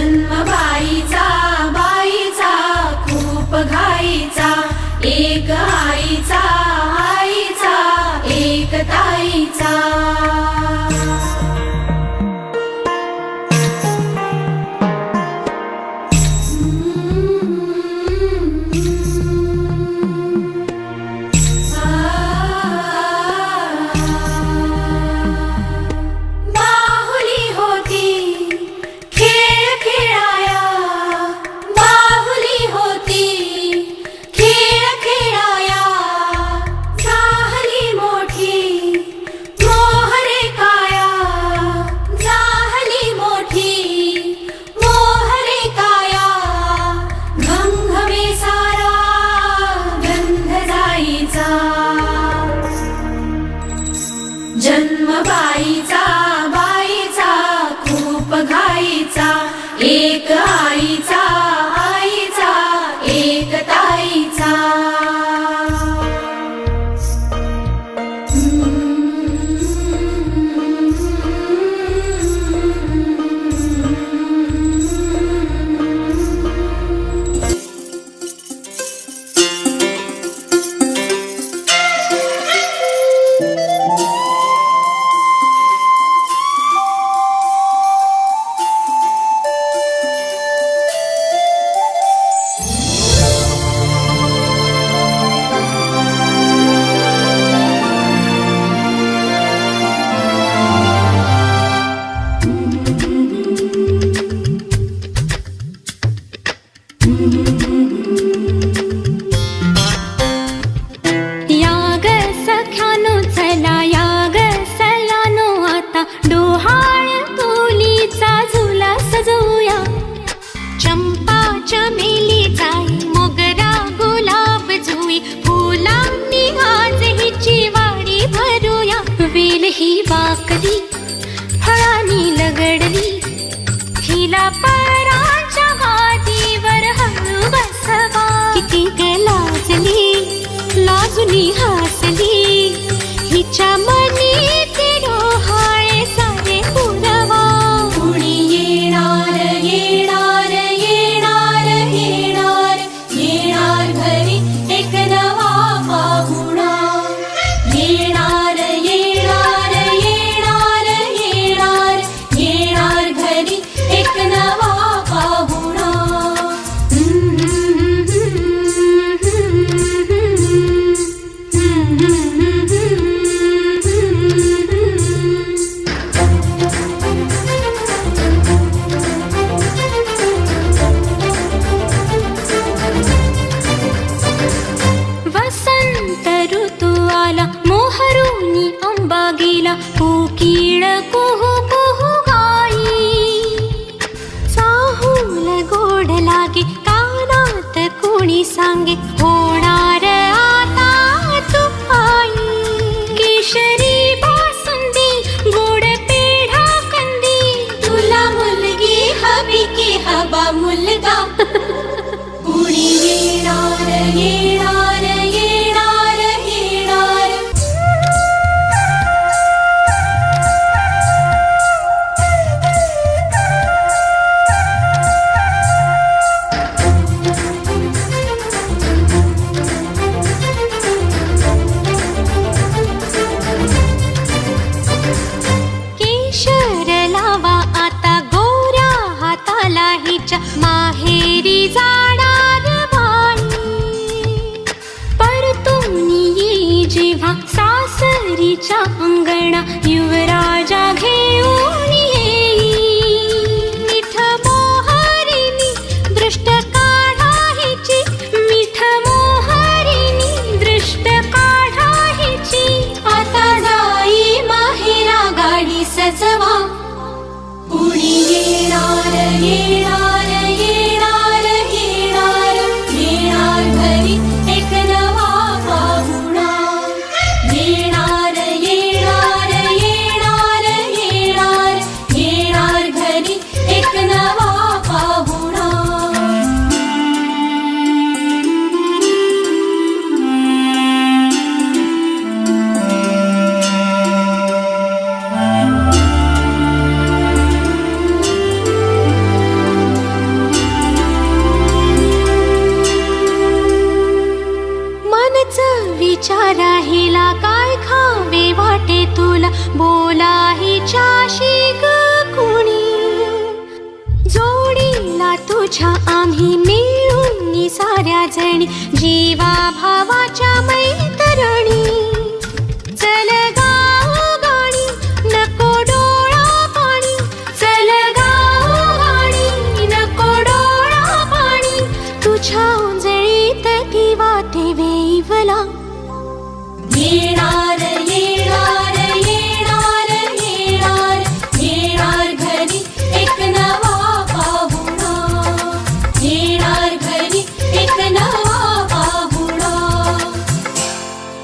जन्म बाईचा बाईचा खूप घाईचा, एक आईचा आईचा एक ताईचा। जन्म बाईचा बाईचा खूप घाईचा, एक आईचा आईचा एक ताईचा। याग सख्यानो चला याग सलानो, आता डोहाळ तुलीचा झुला सजवूया। चंपा चमेली जाई मोगरा गुलाब जुई, फुलांनी आज हिची वाडी भरूया। वेल ही बाकली फळांनी लगडली, हिला पराच्या गादीवर हळू बसवा। किती लाजली लाजुनी हसली, हिच्या मनी ती डोहाळे सारे पुरवा। कुणी येणार येणार येणार येणार येणार घरी एक नवा पाहुणा। येणार येणार येणार येणार येणार घरी एक नवा पाहुणा। वसंत ऋतू आला मोहरुनी आंबा गेला, कोकिळ कुहू कुहू गाई। चाहूल गोड लागे कानात कोणी सांगे, होणार आता तू आई। केशरी बासुंदी गोड पेढा कंदी, तुला मुलगी हवी की हवा मुलगा। कुणी येणार येणार येणार येणार। केशर लावा आता गोऱ्या हाताला हिच्या, माहेरी जाणार बाई। परतून येई जेव्हा सासरीच्या अंगणा, युवराजा घेऊन येई। मिठ मोहरिणी दृष्ट काढा हिची, मिठ मोहरिणी दृष्ट काढा हिची। आता जाई माहेरा गाडी सजवा। कुणी येणार येणार येणार येणार येणार घरी एक नवा पाहुणा। येणार येणार येणार येणार माझ्या आम्ही मिळून साऱ्या जणी जीवा भावाच्या मै